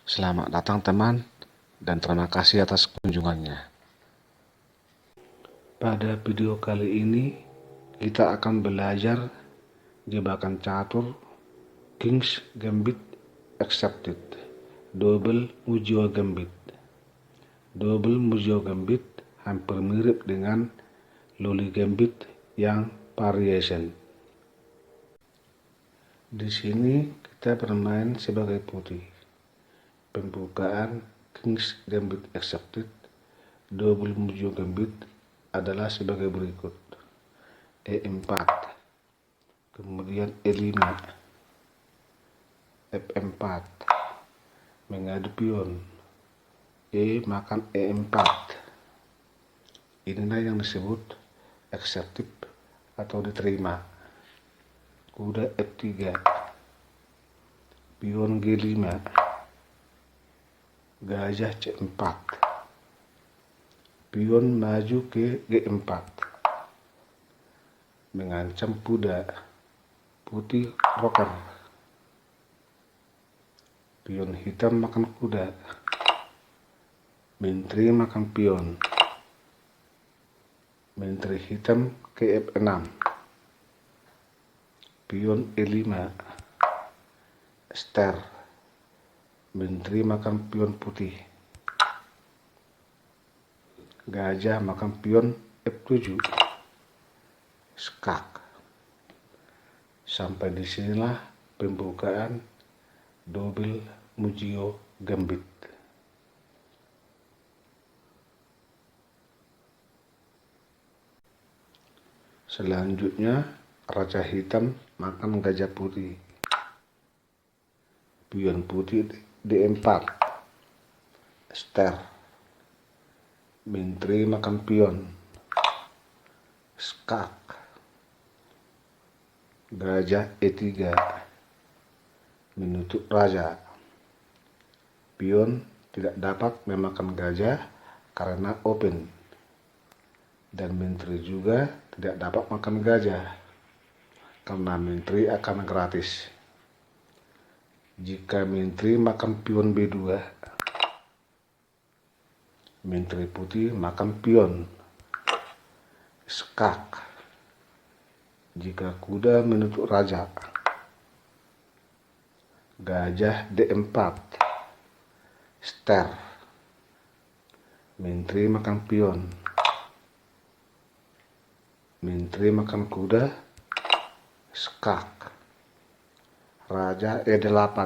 Selamat datang teman, dan terima kasih atas kunjungannya. Pada video kali ini, kita akan belajar jebakan catur King's Gambit Accepted, Double Mujio Gambit. Double Mujio Gambit hampir mirip dengan Loli Gambit yang variation. Di sini kita bermain sebagai putih. Pembukaan King's Gambit Accepted, Double Mujio Gambit adalah sebagai berikut: E4, kemudian E5, F4, mengadu pion, E makan E4. Inilah yang disebut accepted atau diterima. Kuda F3, pion G5, gajah C4, pion maju ke G4, mengancam kuda putih roker, pion hitam makan kuda, menteri makan pion, menteri hitam ke F6, pion E5, ster, menteri makan pion putih, gajah makan pion F7, skak. Sampai disinilah pembukaan Double Mujio Gambit. Selanjutnya, raja hitam makan gajah putih, pion putih D4, ster, menteri makan pion, skak, gajah E3, menutup raja. Pion tidak dapat memakan gajah karena open, dan menteri juga tidak dapat makan gajah karena menteri akan gratis. Jika menteri makan pion B2, menteri putih makan pion skak. Jika kuda menutup raja, gajah D4, ster, menteri makan pion, menteri makan kuda, skak, raja E8,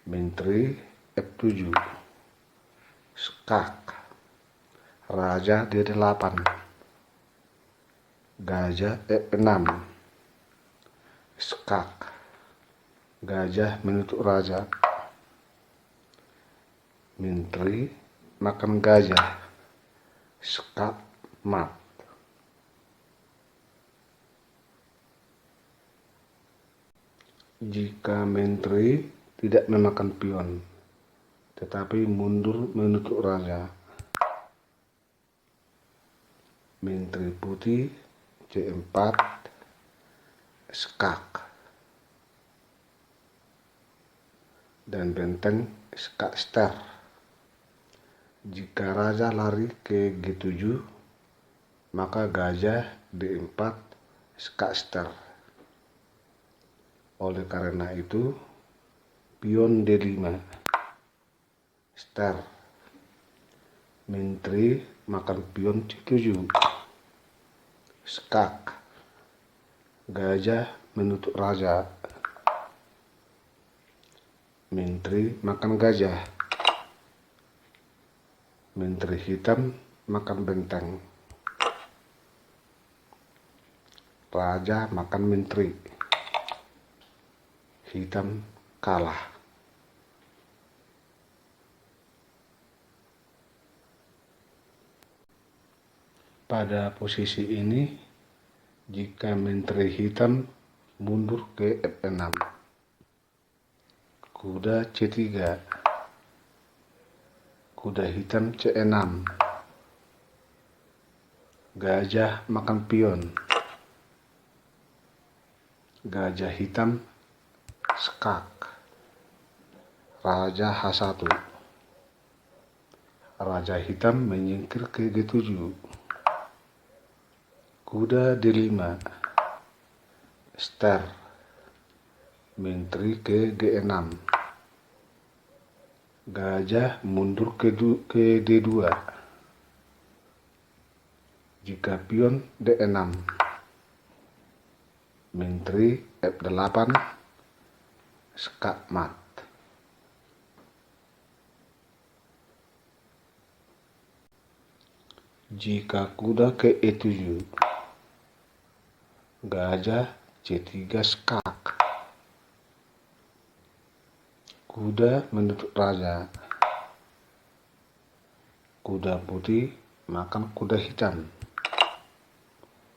menteri F7, skak, raja D8, gajah F6, skak, gajah menutup raja, menteri makan gajah, skak, mat. Jika menteri tidak memakan pion, tetapi mundur menutup raja, menteri putih C4, skak, dan benteng skak ster. Jika raja lari ke G7, maka gajah D4, skak ster. Oleh karena itu, pion D5, ster, menteri makan pion C7, skak, gajah menutup raja, menteri makan gajah, menteri hitam makan benteng, raja makan menteri, hitam kalah. Pada posisi ini, jika menteri hitam mundur ke F6, kuda C3, kuda hitam C6, gajah makan pion, gajah hitam skak, Raja H1. Raja hitam menyingkir ke G7. Kuda D5. Ster. Menteri ke G6. Gajah mundur ke D2. Jika pion D6. Menteri F8. Skak mat. Jika kuda ke E7. Gajah C3 skak. Kuda menutup raja. Kuda putih makan kuda hitam.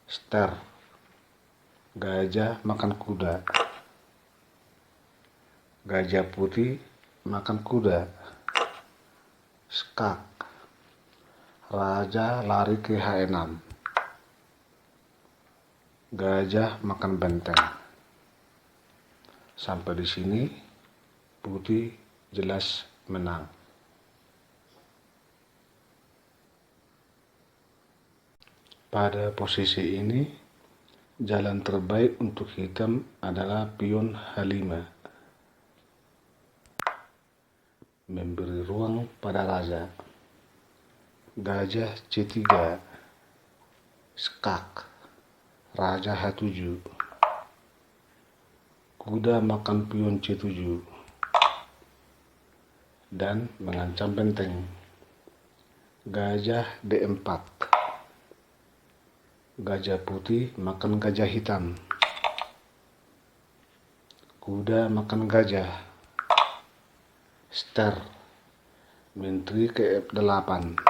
Ster. Gajah makan kuda. Gajah putih makan kuda. Skak. Raja lari ke H6. Gajah makan benteng. Sampai di sini putih jelas menang. Pada posisi ini, jalan terbaik untuk hitam adalah pion H5. Memberi ruang pada raja. Gajah C3. Skak. Raja H7. Kuda makan pion C7. Dan mengancam benteng. Gajah D4. Gajah putih makan gajah hitam. Kuda makan gajah. Ster. Menteri ke F8.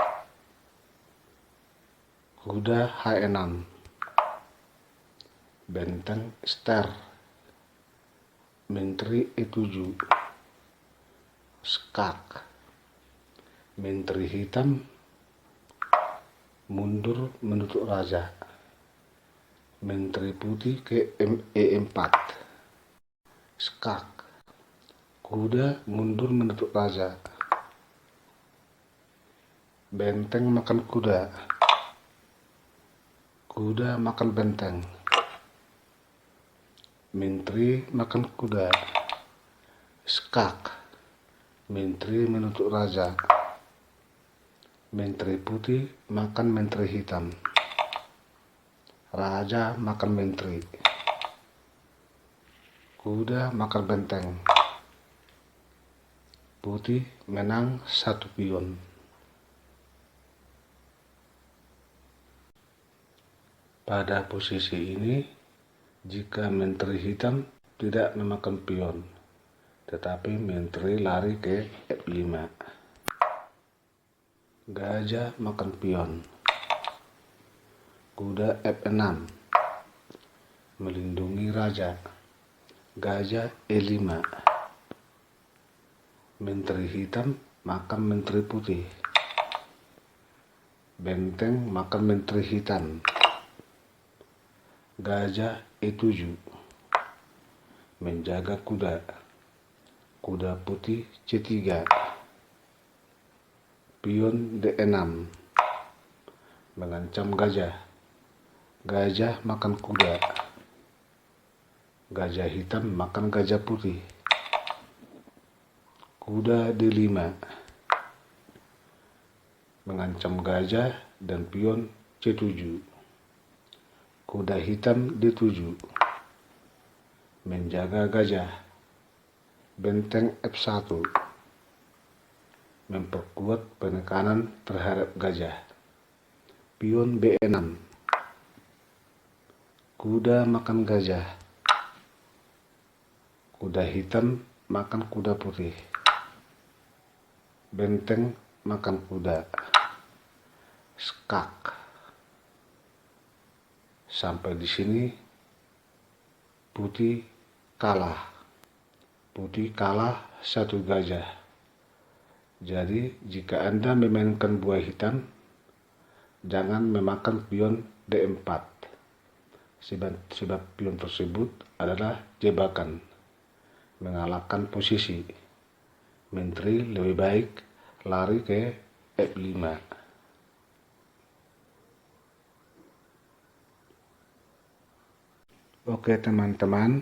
Kuda H6. Benteng ster. Menteri E7. Skak. Menteri hitam mundur menutup raja. Menteri putih ke E4. Skak. Kuda mundur menutup raja. Benteng makan kuda. Kuda makan benteng. Menteri makan kuda. Skak. Menteri menutup raja. Menteri putih makan menteri hitam. Raja makan menteri. Kuda makan benteng. Putih menang 1 pion. Pada posisi ini, jika menteri hitam tidak memakan pion, tetapi menteri lari ke F5. Gajah makan pion. Kuda F6. Melindungi raja. Gajah E5. Menteri hitam makan menteri putih. Benteng makan menteri hitam. Gajah E7. Menjaga kuda. Kuda putih C3. Pion D6. Mengancam gajah. Gajah makan kuda. Gajah hitam makan gajah putih. Kuda D5. Mengancam gajah dan pion C7. Kuda hitam D7. Menjaga gajah. Benteng F1. Memperkuat penekanan terhadap gajah. Pion B6. Kuda makan gajah. Kuda hitam makan kuda putih. Benteng makan kuda. Skak. Sampai di sini putih kalah. Putih kalah 1 gajah. Jadi jika Anda memainkan buah hitam, jangan memakan pion D4. Sebab pion tersebut adalah jebakan, mengalahkan posisi. menteri lebih baik lari ke F5. Oke teman-teman,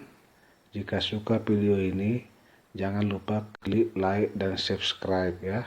jika suka video ini, jangan lupa klik like dan subscribe ya.